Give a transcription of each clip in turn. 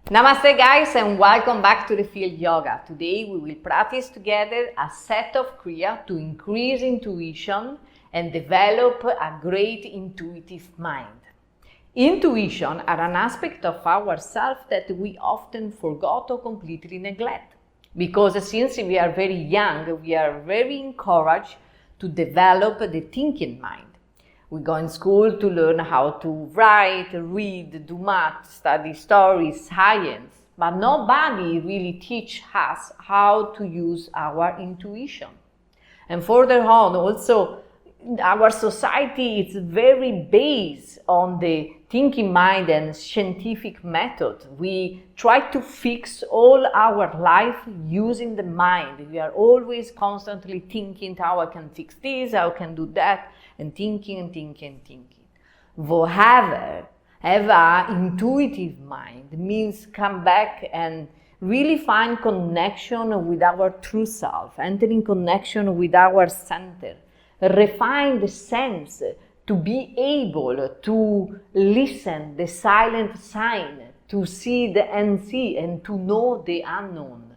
Namaste guys and welcome back to Refeel Yoga. Today we will practice together a set of Kriya to increase intuition and develop a great intuitive mind. Intuition are an aspect of ourselves that we often forgot or completely neglect. Because since we are very young, we are very encouraged to develop the thinking mind. We go in school to learn how to write, read, do math, study stories, science, but nobody really teach us how to use our intuition. And further on, also, our society is very based on the thinking mind and scientific method. We try to fix all our life using the mind. We are always constantly thinking how I can fix this, how I can do that, and thinking. However, have an intuitive mind means come back and really find connection with our true self, entering connection with our center, refine the sense to be able to listen the silent sign, to see the unseen and to know the unknown.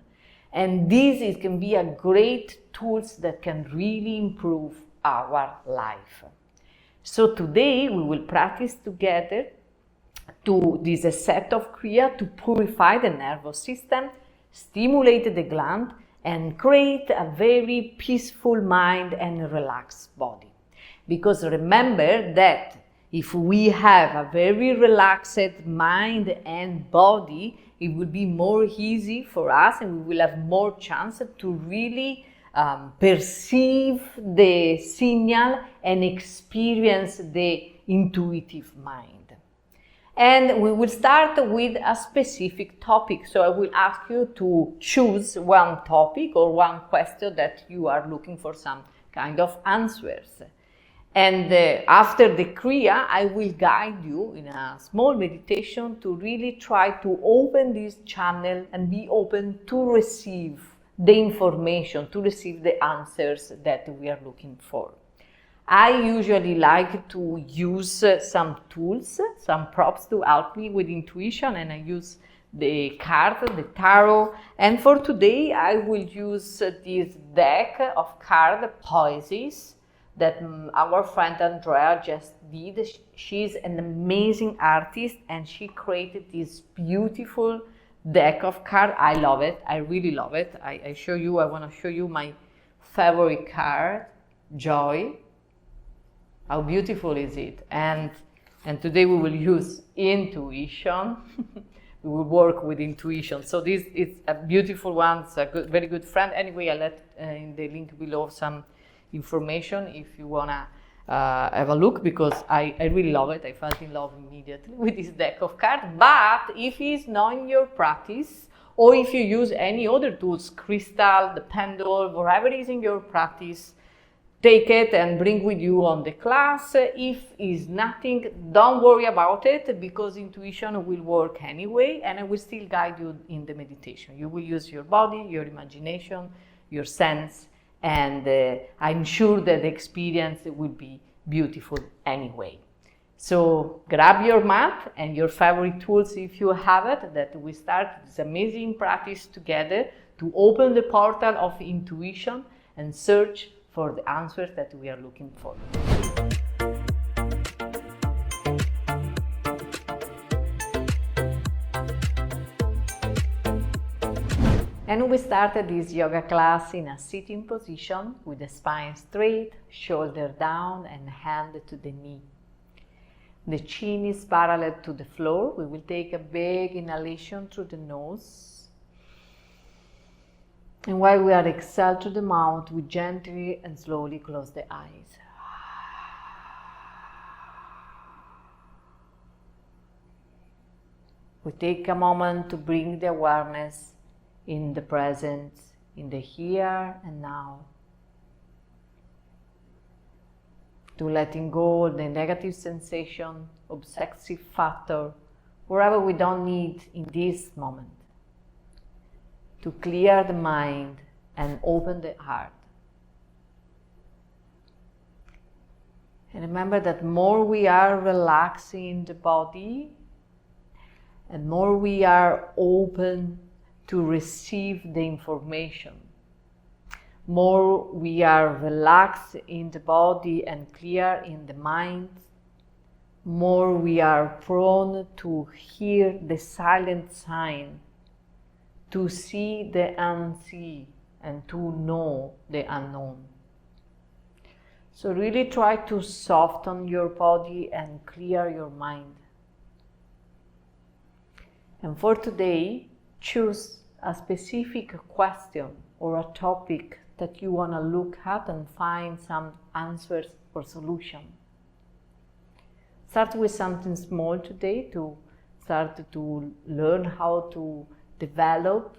And this can be a great tools that can really improve our life. So today we will practice together to this set of Kriya to purify the nervous system, stimulate the gland, and create a very peaceful mind and relaxed body. Because remember that if we have a very relaxed mind and body, it will be more easy for us and we will have more chance to really perceive the signal and experience the intuitive mind. And we will start with a specific topic. So I will ask you to choose one topic or one question that you are looking for some kind of answers. And after the Kriya, I will guide you in a small meditation to really try to open this channel and be open to receive the information, to receive the answers that we are looking for. I usually like to use some tools, some props to help me with intuition, and I use the card, the tarot. And for today, I will use this deck of card poesis that our friend Andrea just did. She's an amazing artist and she created this beautiful deck of cards. I love it. I really love it. I want to show you my favorite card, Joy. How beautiful is it? And today we will use intuition. We will work with intuition. So this is a beautiful one. It's a very good friend. Anyway, I'll let in the link below some information if you wanna have a look, because I really love it. I felt in love immediately with this deck of cards. But if it's not in your practice, or if you use any other tools, crystal, the pendulum, whatever is in your practice, take it and bring with you on the class. If it's nothing, don't worry about it, because intuition will work anyway, and I will still guide you in the meditation. You will use your body, your imagination, your sense, and I'm sure that the experience will be beautiful anyway. So grab your mat and your favorite tools if you have it, that we start this amazing practice together to open the portal of intuition and search for the answers that we are looking for. And we started this yoga class in a sitting position with the spine straight, shoulder down and hand to the knee. The chin is parallel to the floor. We will take a big inhalation through the nose. And while we are exhale through the mouth, we gently and slowly close the eyes. We take a moment to bring the awareness in the present, in the here and now. To letting go of the negative sensation, obsessive factor, wherever we don't need in this moment. To clear the mind and open the heart. And remember that more we are relaxing the body, and more we are open to receive the information, more we are relaxed in the body and clear in the mind, more we are prone to hear the silent sign, to see the unseen, and to know the unknown. So really try to soften your body and clear your mind. And for today, choose a specific question or a topic that you want to look at and find some answers or solution. Start with something small today to start to learn how to develop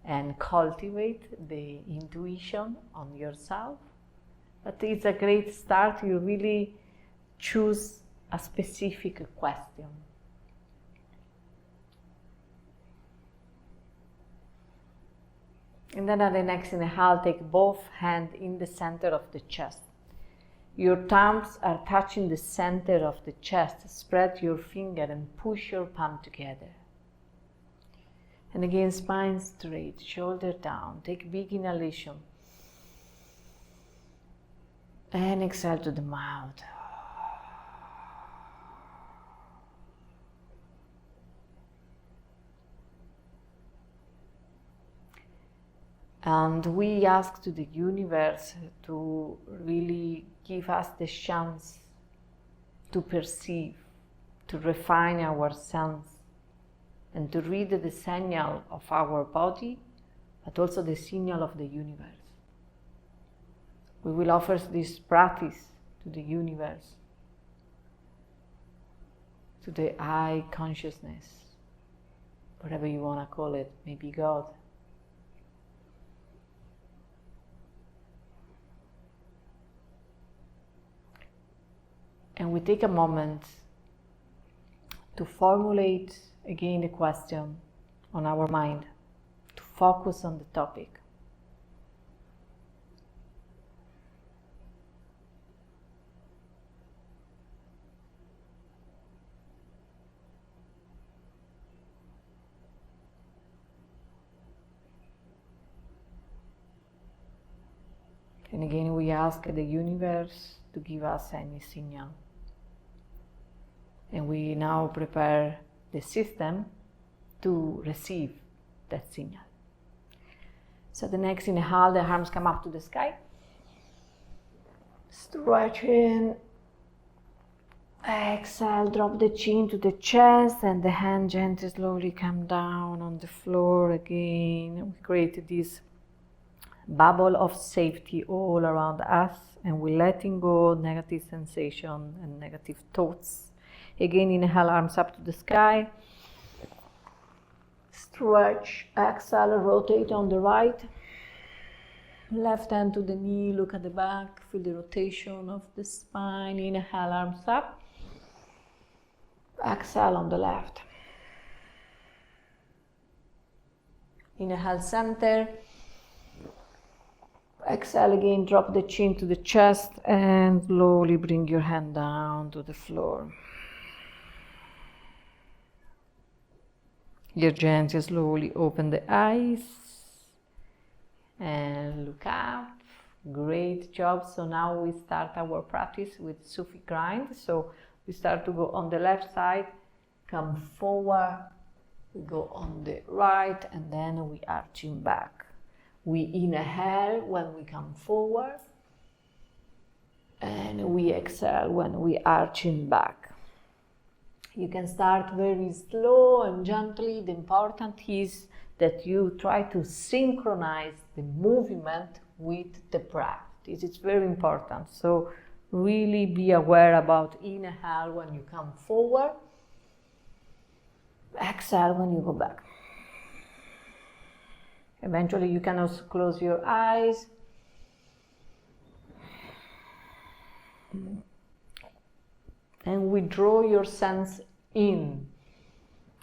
and cultivate the intuition on yourself. But it's a great start. You really choose a specific question. And then at the next inhale, take both hands in the center of the chest. Your thumbs are touching the center of the chest. Spread your finger and push your palm together. And again, spine straight, shoulder down. Take big inhalation. And exhale to the mouth. And we ask to the universe to really give us the chance to perceive, to refine our sense, and to read the signal of our body, but also the signal of the universe. We will offer this practice to the universe, to the I consciousness, whatever you want to call it, maybe God. And we take a moment to formulate again the question on our mind, to focus on the topic. And again, we ask the universe to give us any signal. And we now prepare the system to receive that signal. So the next inhale, the arms come up to the sky. Stretching. Exhale, drop the chin to the chest and the hand gently slowly come down on the floor again. We create this bubble of safety all around us, and we're letting go negative sensation and negative thoughts. Again, inhale, arms up to the sky. Stretch, exhale, rotate on the right. Left hand to the knee, look at the back, feel the rotation of the spine. Inhale, arms up. Exhale on the left. Inhale, center. Exhale again, drop the chin to the chest and slowly bring your hand down to the floor. You gently, slowly open the eyes and look up. Great job. So now we start our practice with Sufi grind. So we start to go on the left side, come forward, we go on the right, and then we arching back. We inhale when we come forward, and we exhale when we arching back. You can start very slow and gently. The important is that you try to synchronize the movement with the breath. This is very important. So really be aware about inhale when you come forward, exhale when you go back. Eventually you can also close your eyes. And withdraw your sense in.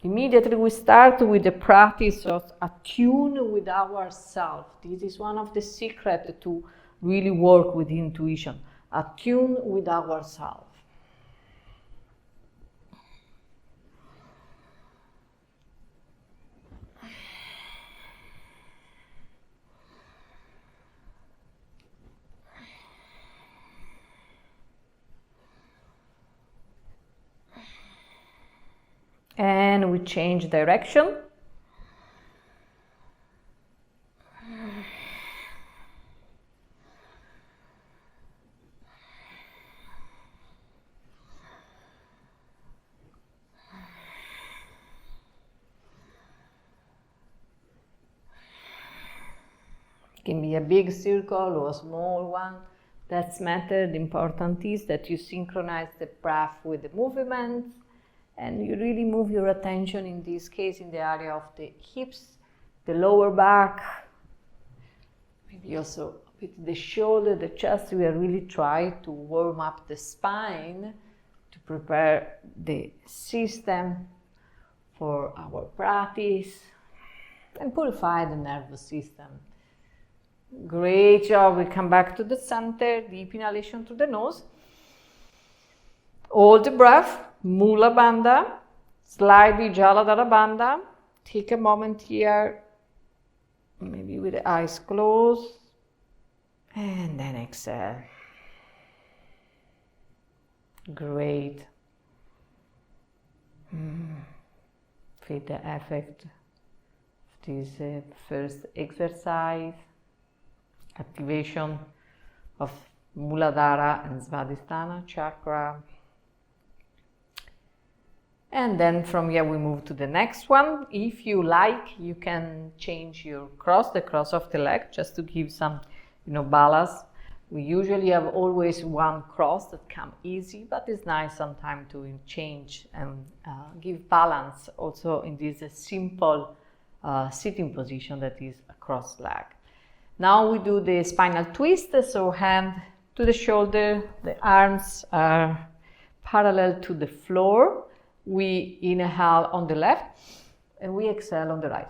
Immediately we start with the practice of attune with ourselves. This is one of the secrets to really work with intuition. Attune with ourselves. Then we change direction. It can be a big circle or a small one. That's matter. The important is that you synchronize the breath with the movements, and you really move your attention, in this case, in the area of the hips, the lower back, maybe also with the shoulder, the chest. We are really trying to warm up the spine to prepare the system for our practice and purify the nervous system. Great job. We come back to the center, deep inhalation through the nose. Hold the breath, Mula Bandha, slightly Jaladhara Bandha. Take a moment here, maybe with the eyes closed, and then exhale. Great. Feel the effect of this first exercise. Activation of Muladhara and Svadhisthana chakra. And then from here we move to the next one. If you like, you can change the cross of the leg, just to give some, balance. We usually have always one cross that come easy, but it's nice sometimes to change and give balance also in this simple sitting position that is a cross leg. Now we do the spinal twist, so hand to the shoulder, the arms are parallel to the floor. We inhale on the left and we exhale on the right.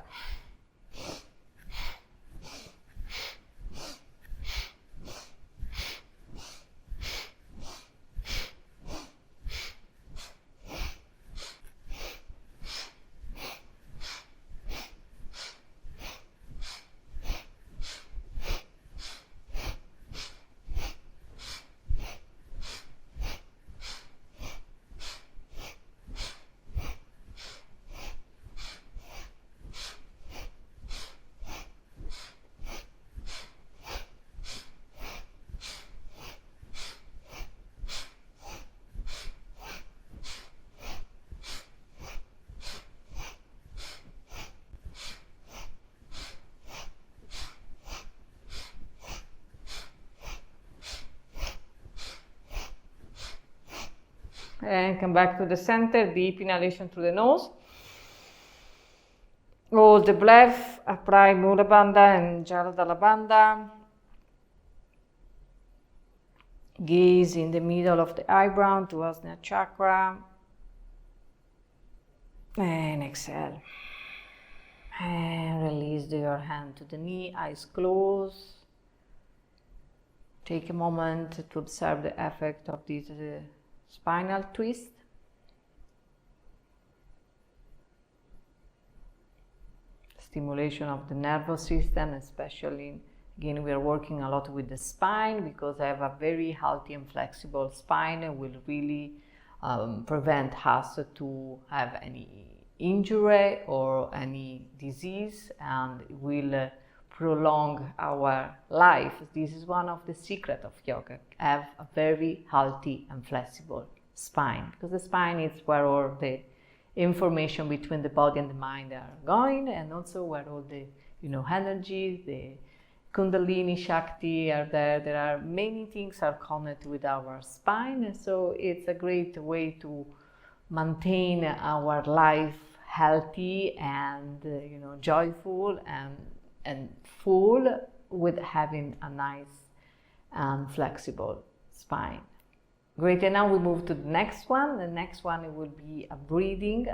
And come back to the center, deep inhalation through the nose. Hold the breath, apply Mula Bandha and Jaladhara Bandha. Gaze in the middle of the eyebrow to Ajña Chakra. And exhale. And release your hand to the knee, eyes closed. Take a moment to observe the effect of this spinal twist. Stimulation of the nervous system, especially, again, we are working a lot with the spine, because I have a very healthy and flexible spine. It will really prevent us to have any injury or any disease, and it will prolong our life. This is one of the secrets of yoga. Have a very healthy and flexible spine, because the spine is where all the information between the body and the mind are going, and also where all the energy, the Kundalini Shakti are there. There are many things are connected with our spine, and so it's a great way to maintain our life healthy and joyful and full, with having a nice and flexible spine. Great, and now we move to the next one. The next one will be a breathing,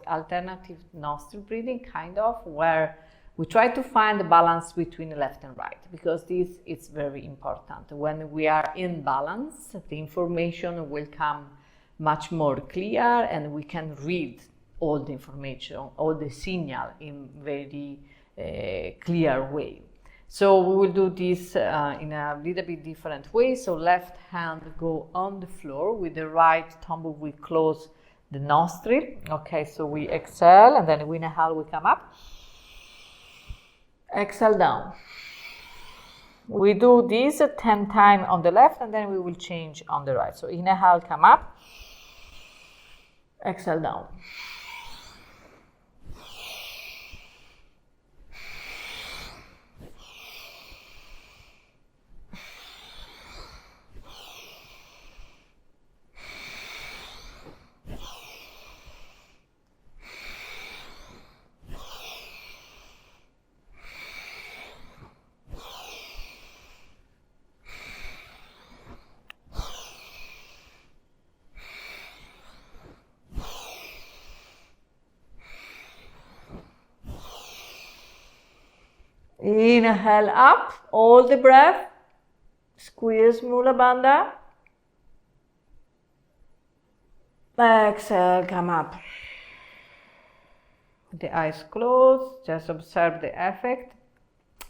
alternative nostril breathing, kind of, where we try to find the balance between left and right, because this is very important. When we are in balance, the information will come much more clear, and we can read all the information, all the signal in very clear way. So we will do this in a little bit different way. So left hand go on the floor, with the right thumb we close the nostril. Okay, so we exhale and then we inhale, we come up. Exhale down. We do this 10 times on the left and then we will change on the right. So inhale, come up. Exhale down. Inhale up, all the breath. Squeeze Mula Bandha. Exhale, come up. The eyes closed, just observe the effect,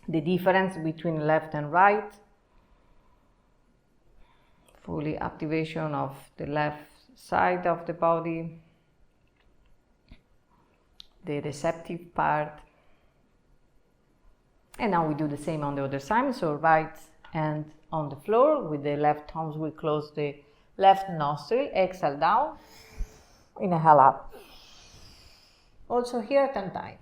the difference between left and right. Fully activation of the left side of the body, the receptive part. And now we do the same on the other side, so right hand on the floor, with the left thumbs we close the left nostril, exhale down, inhale up. Also here 10 times.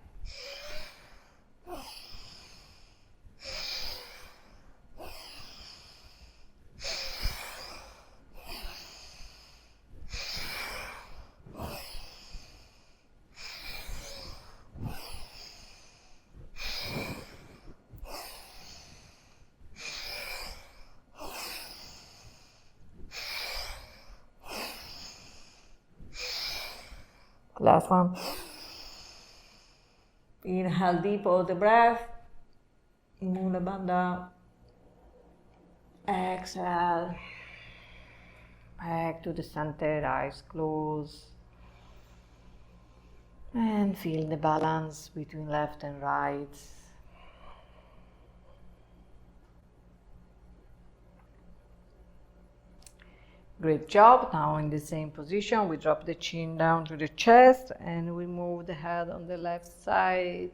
Last one. Inhale deep, all the breath. Mula Bandha. Exhale. Back to the center, eyes closed. And feel the balance between left and right. Great job. Now in the same position, we drop the chin down to the chest and we move the head on the left side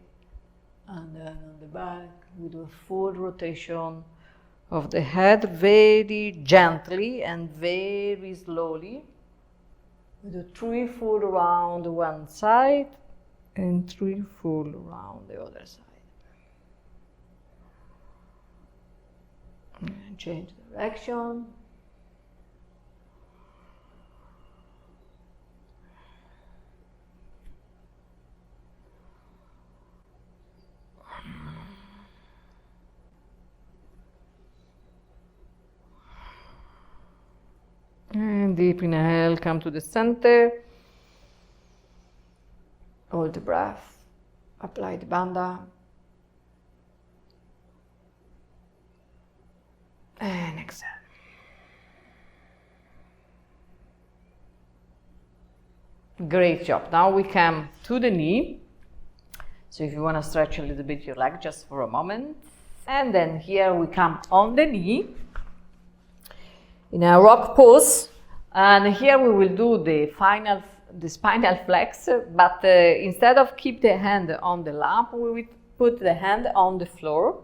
and then on the back. We do a full rotation of the head very gently and very slowly. We do 3 full round one side and 3 full round the other side. And change direction. And deep inhale, come to the center. Hold the breath. Apply the bandha. And exhale. Great job. Now we come to the knee. So if you want to stretch a little bit your leg just for a moment. And then here we come on the knee. In a rock pose, and here we will do the spinal flex, but instead of keep the hand on the lap, we will put the hand on the floor,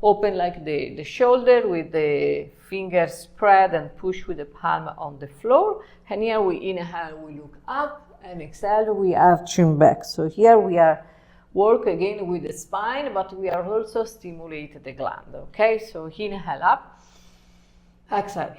open like the shoulder with the fingers spread and push with the palm on the floor. And here we inhale, we look up, and exhale, we are chin back. So here we are work again with the spine, but we are also stimulate the gland. Okay, so inhale up. Exhale.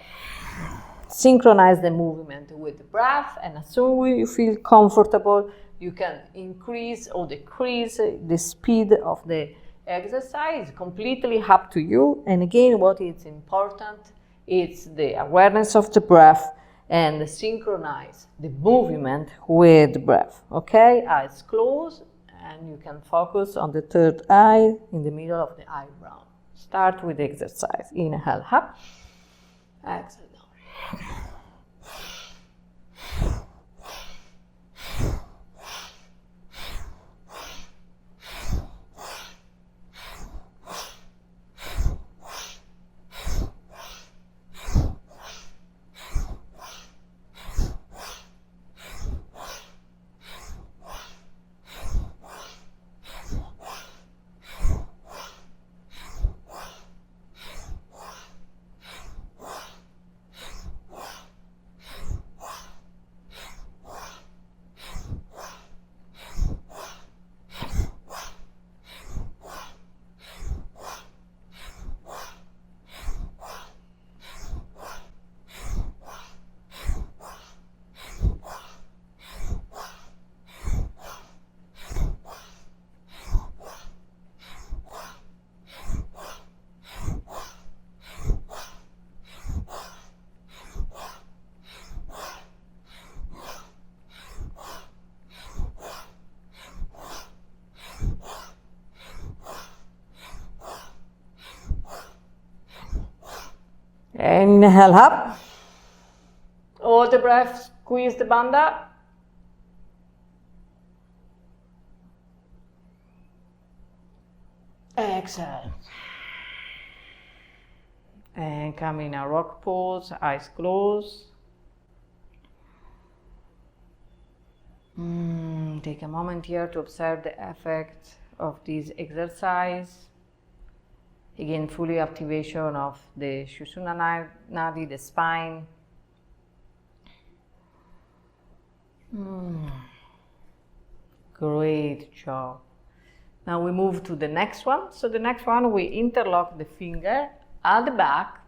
Synchronize the movement with the breath, and as soon as you feel comfortable, you can increase or decrease the speed of the exercise. Completely up to you. And again, what is important is the awareness of the breath and synchronize the movement with the breath. Okay, eyes closed, and you can focus on the third eye in the middle of the eyebrow. Start with the exercise. Inhale up. Exhale down. Inhale up. Hold the breath, squeeze the bandha. Exhale. And come in a rock pose, eyes closed. Take a moment here to observe the effect of this exercise. Again, fully activation of the Sushumna Nadi, the spine. Great job. Now we move to the next one. So the next one, we interlock the finger at the back.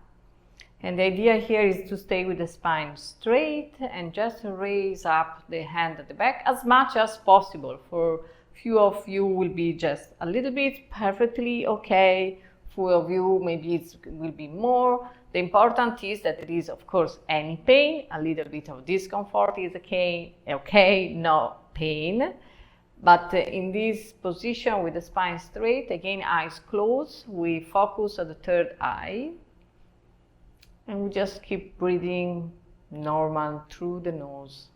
And the idea here is to stay with the spine straight and just raise up the hand at the back as much as possible. For few of you will be just a little bit perfectly okay. Few of you maybe it will be more. The important is that there is of course any pain, a little bit of discomfort is okay, no pain. But in this position with the spine straight, again eyes closed, we focus on the third eye. And we just keep breathing normal through the nose.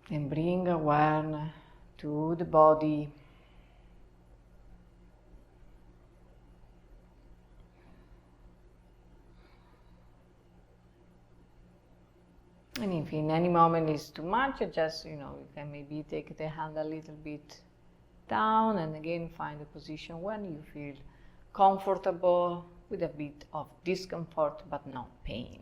And bring awareness to the body. And if in any moment it's too much, just, you can maybe take the hand a little bit down and again find a position when you feel comfortable with a bit of discomfort but not pain.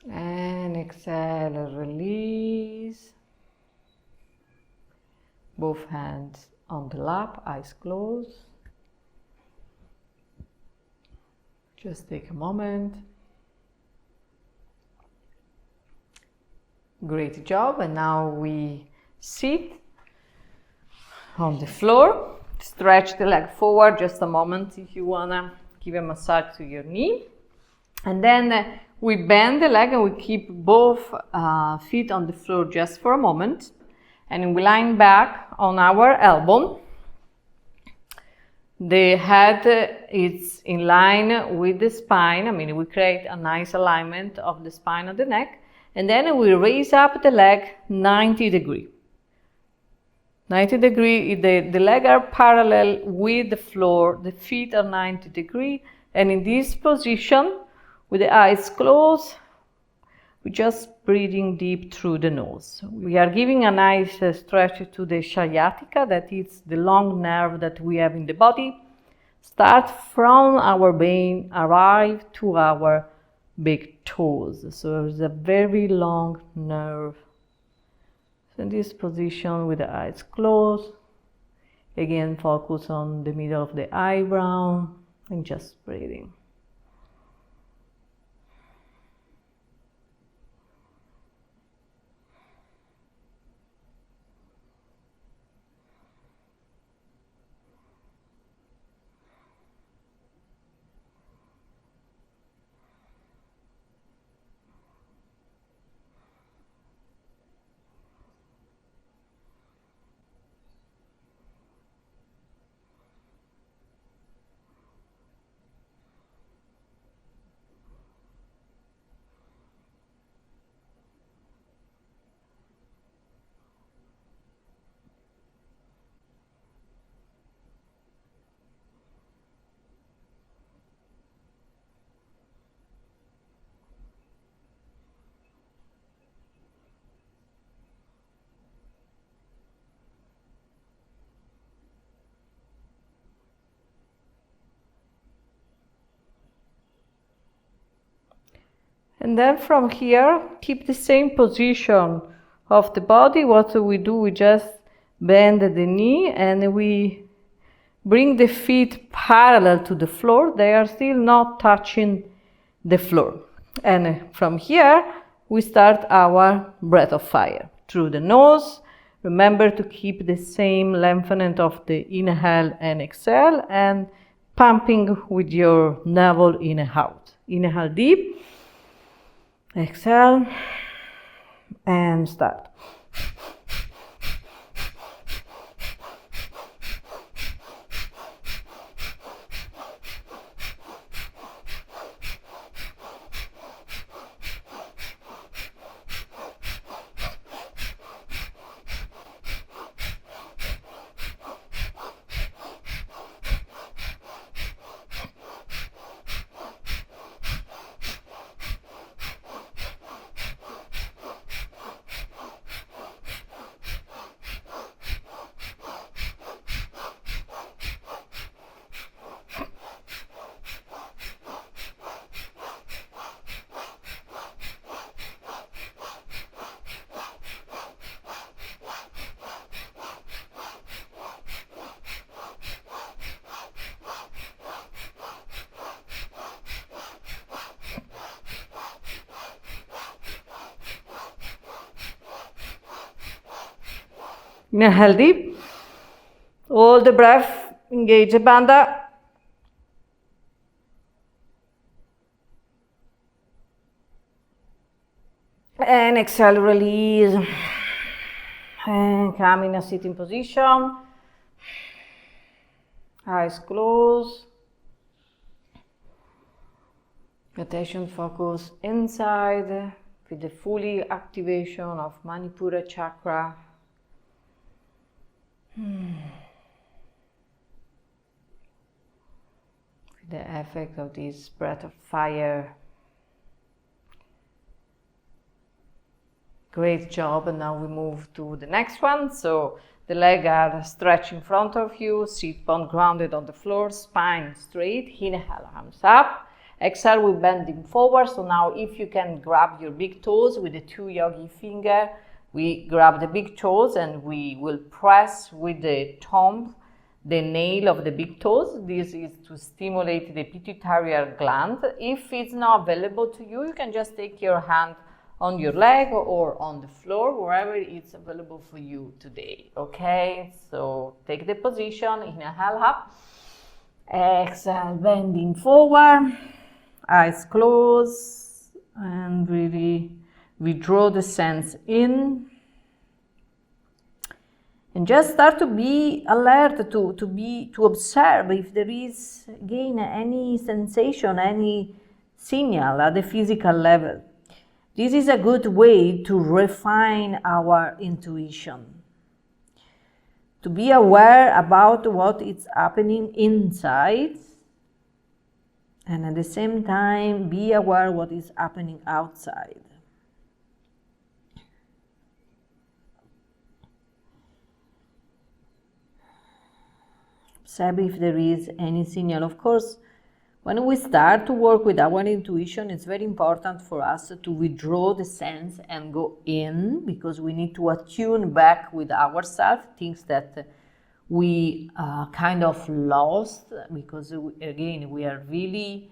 And exhale, release. Both hands on the lap, eyes closed. Just take a moment. Great job. And now we sit on the floor. Stretch the leg forward just a moment if you wanna give a massage to your knee. And then we bend the leg and we keep both feet on the floor just for a moment. And we lie back on our elbow. The head is in line with the spine. We create a nice alignment of the spine of the neck. And then we raise up the leg 90 degrees. 90 degrees, the legs are parallel with the floor. The feet are 90 degrees. And in this position, with the eyes closed, we're just breathing deep through the nose. We are giving a nice stretch to the sciatica, that is the long nerve that we have in the body. Start from our brain, arrive to our big toes. So there's a very long nerve. So in this position with the eyes closed, again focus on the middle of the eyebrow and just breathing. And then from here, keep the same position of the body. What do? We just bend the knee and we bring the feet parallel to the floor. They are still not touching the floor. And from here, we start our breath of fire. Through the nose, remember to keep the same lengthening of the inhale and exhale, and pumping with your navel in and out. Inhale deep, exhale, and start. Inhale deep, hold the breath, engage the bandha. And exhale, release. And come in a sitting position. Eyes closed. Attention focus inside with the fully activation of Manipura chakra. The effect of this breath of fire. Great job, and now we move to the next one. So the legs are stretched in front of you, sit bone grounded on the floor, spine straight. Inhale, arms up. Exhale, we're bending forward. So now if you can grab your big toes with the two yogi fingers, we grab the big toes and we will press with the thumb the nail of the big toes. This is to stimulate the pituitary gland. If it's not available to you, you can just take your hand on your leg or on the floor, wherever it's available for you today. Okay, so take the position, inhale up, exhale, bending forward, eyes closed, and really withdraw the sense in. And just start to be alert, to observe if there is, again, any sensation, any signal at the physical level. This is a good way to refine our intuition. To be aware about what is happening inside, and at the same time be aware what is happening outside. Observe if there is any signal. Of course, when we start to work with our intuition, it's very important for us to withdraw the sense and go in, because we need to attune back with ourselves, things that we kind of lost, because again, we are really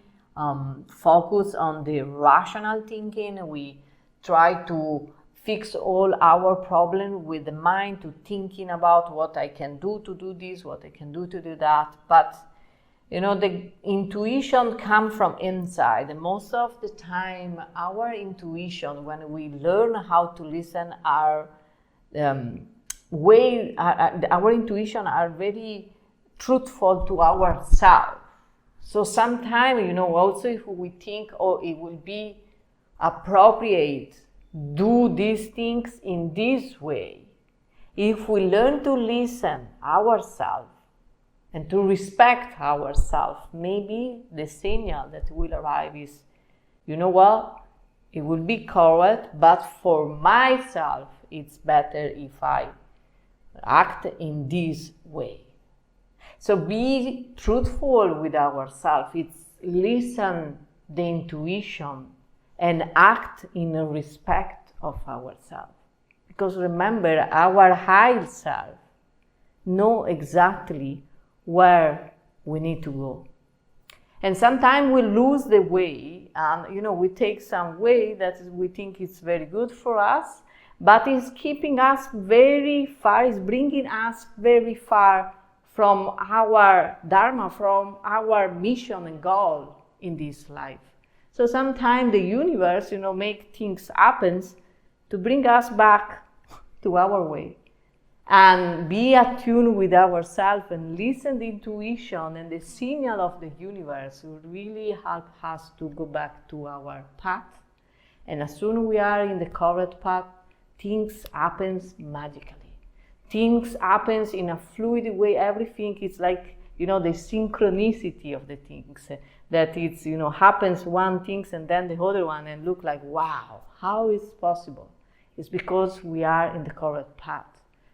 focused on the rational thinking. We try to fix all our problems with the mind, to thinking about what I can do to do this, what I can do to do that. But you know, the intuition comes from inside. And most of the time, our intuition, when we learn how to listen, our intuition are very truthful to ourselves. So sometimes, you know, also if we think, oh, it will be appropriate, do these things in this way. If we learn to listen ourselves and to respect ourselves, maybe the signal that will arrive is, you know what, it will be correct, but for myself, it's better if I act in this way. So be truthful with ourselves. It's listen the intuition and act in respect of ourselves. Because remember, our higher self knows exactly where we need to go. And sometimes we lose the way, and we take some way that we think is very good for us, but it's keeping us very far, it's bringing us very far from our dharma, from our mission and goal in this life. So sometimes the universe, make things happen to bring us back to our way. And be attuned with ourselves and listen to intuition and the signal of the universe will really help us to go back to our path. And as soon as we are in the correct path, things happen magically. Things happen in a fluid way. Everything is like, the synchronicity of the things. That it's, happens one thing and then the other one and look like, wow, how is it possible? It's because we are in the correct path.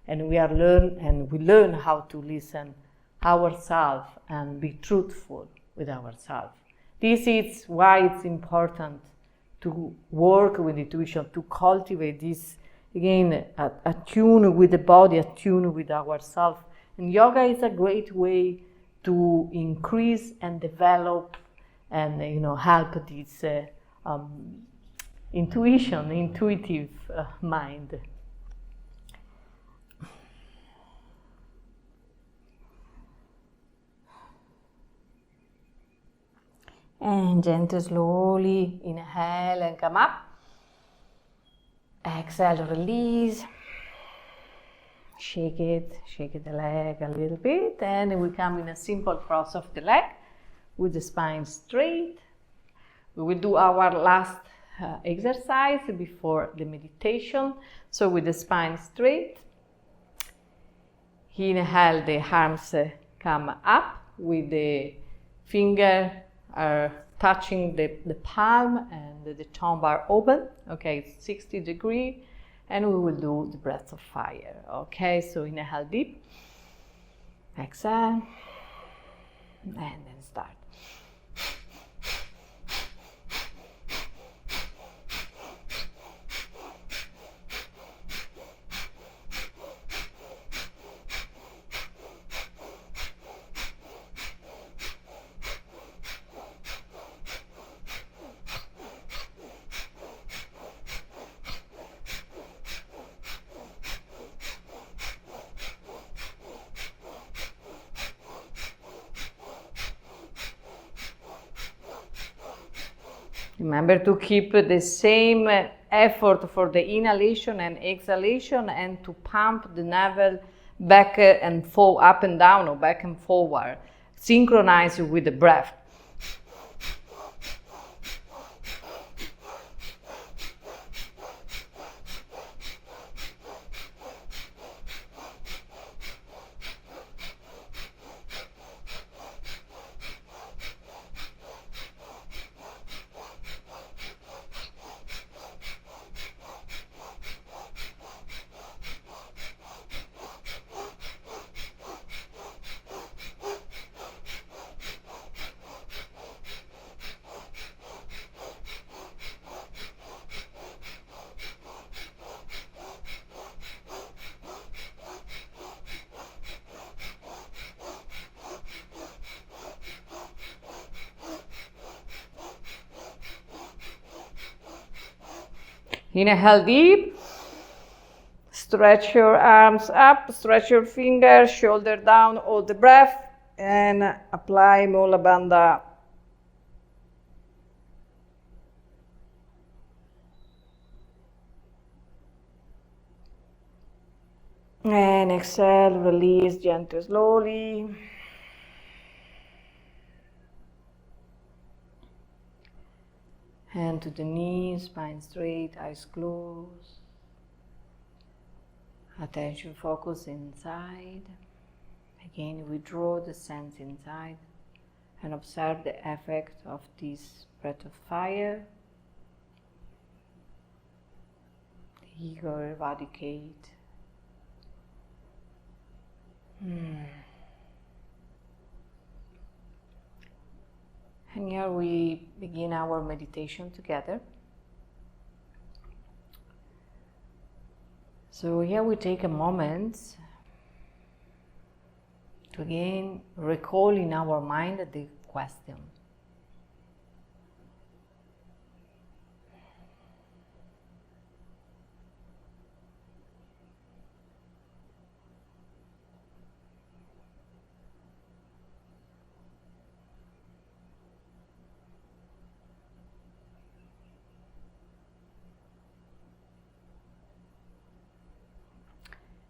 And we learn how to listen ourselves and be truthful with ourselves. This is why it's important to work with intuition, to cultivate this, again, attune with the body, attune with ourselves. And yoga is a great way to increase and develop and help this intuitive mind. And gently, slowly inhale and come up. Exhale, release. Shake the leg a little bit, and we come in a simple cross of the leg with the spine straight. We will do our last exercise before the meditation. So with the spine straight, inhale, the arms come up with the finger are touching the palm and the thumb are open. Okay, it's 60 degrees, and we will do the breath of fire. Okay, so inhale deep, exhale, and then start. Remember to keep the same effort for the inhalation and exhalation, and to pump the navel back and fall up and down or back and forward. Synchronize with the breath. Inhale deep, stretch your arms up, stretch your fingers, shoulder down, hold the breath, and apply Mula Bandha. And exhale, release gently, slowly. Hand to the knees, spine straight, eyes closed. Attention focus inside. Again, withdraw the sense inside and observe the effect of this breath of fire. The ego eradicate. And here we begin our meditation together. So here we take a moment to again recall in our mind the question.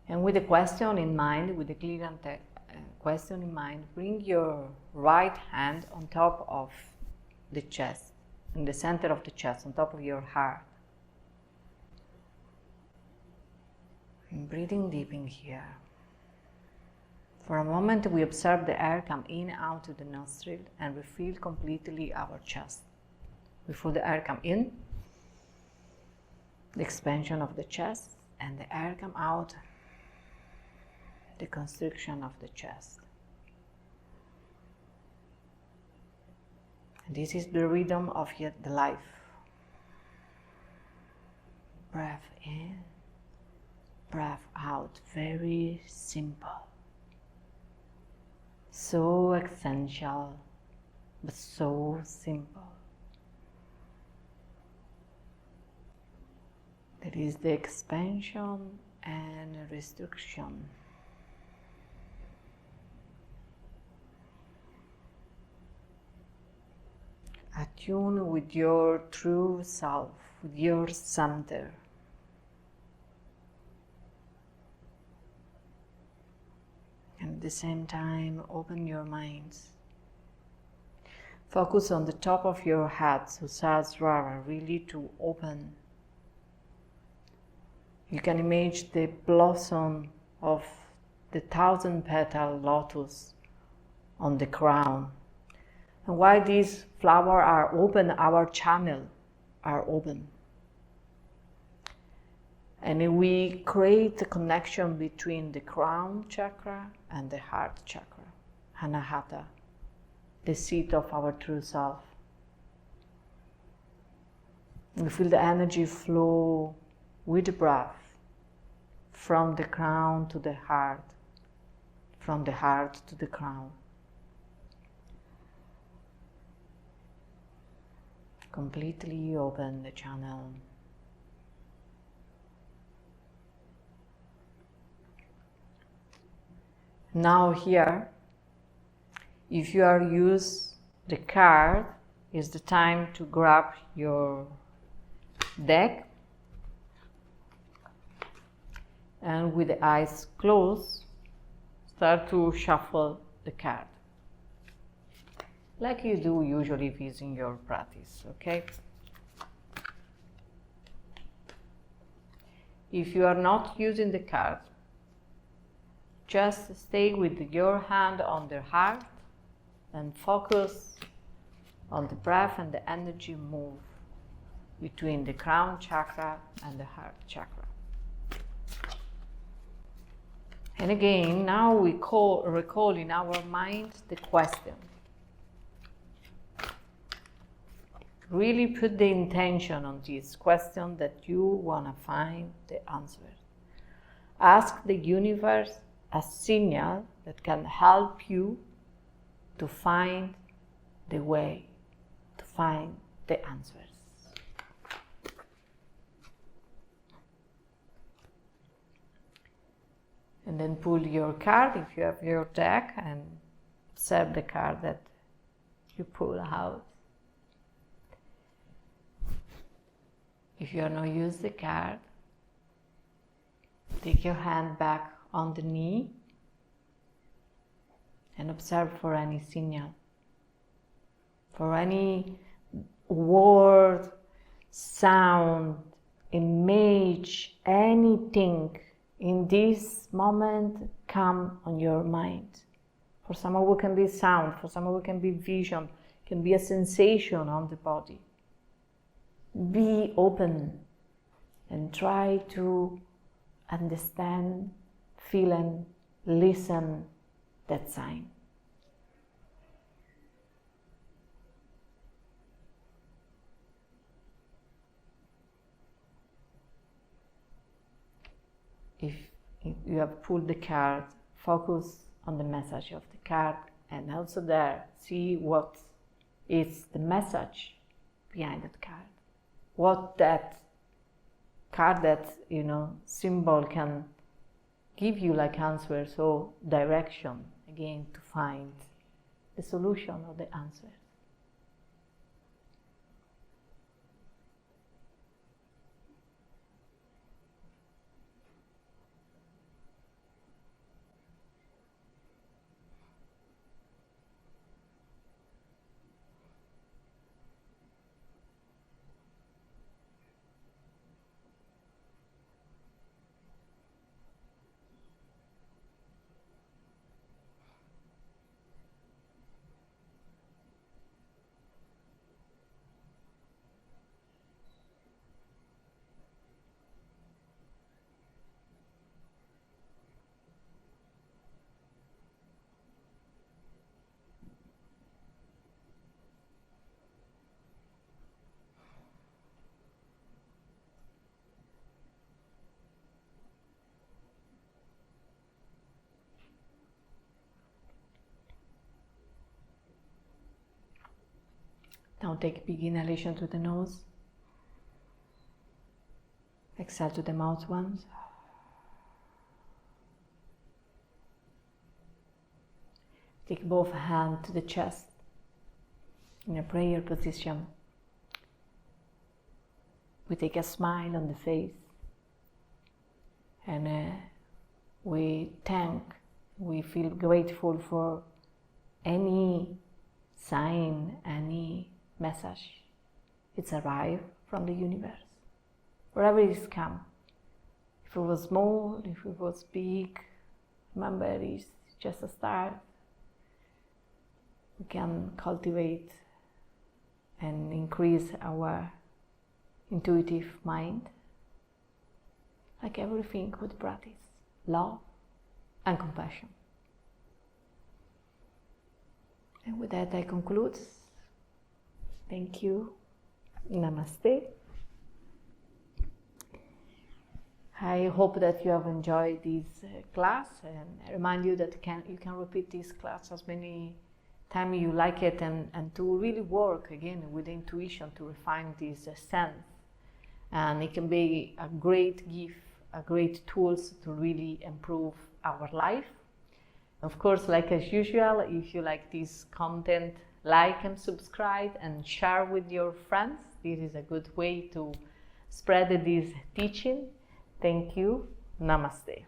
And with the question in mind, with the clear question in mind, bring your right hand on top of the chest, in the center of the chest, on top of your heart. And breathing deep in here. For a moment, we observe the air come in out to the nostril and refill completely our chest. Before the air come in, the expansion of the chest, and the air come out, the constriction of the chest. And this is the rhythm of the life. Breath in, breath out, very simple. So essential, but so simple. That is the expansion and restriction. Attune with your true self, with your center. And at the same time, open your minds. Focus on the top of your head, Susasrara, really to open. You can imagine the blossom of the 1,000-petal lotus on the crown. And while these flowers are open, our channel are open. And we create a connection between the crown chakra and the heart chakra, Anahata, the seat of our true self. We feel the energy flow with the breath from the crown to the heart, from the heart to the crown. Completely open the channel. Now here, if you are use the card, is the time to grab your deck and with the eyes closed, start to shuffle the card. Like you do usually if it's in your practice, okay? If you are not using the card, just stay with your hand on the heart and focus on the breath and the energy move between the crown chakra and the heart chakra. And again, now we recall in our mind the question. Really put the intention on this question that you want to find the answer. Ask the universe a signal that can help you to find the way, to find the answers. And then pull your card if you have your deck and observe the card that you pull out. If you are not use the card, take your hand back on the knee and observe for any signal, for any word, sound, image, anything in this moment come on your mind. For some of it can be sound, for some of it can be vision, can be a sensation on the body. Be open and try to understand, feel and listen that sign. if you have pulled the card, focus on the message of the card, and also there see what is the message behind that card. What that card, that symbol can give you like answer, so direction again to find the solution or the answer. Now take a big inhalation through the nose. Exhale to the mouth once. Take both hands to the chest in a prayer position. We take a smile on the face and we feel grateful for any sign, any message it's arrived from the universe, wherever it's come. If it was small, if it was big, remember it's just a start. We can cultivate and increase our intuitive mind, like everything with practice, love and compassion. And with that I conclude. Thank you. Namaste. I hope that you have enjoyed this class, and I remind you that you can repeat this class as many times you like it, and to really work again with intuition to refine this sense. And it can be a great gift, a great tools to really improve our life. Of course, like as usual, if you like this content, like and subscribe and share with your friends. This is a good way to spread this teaching. Thank you. Namaste.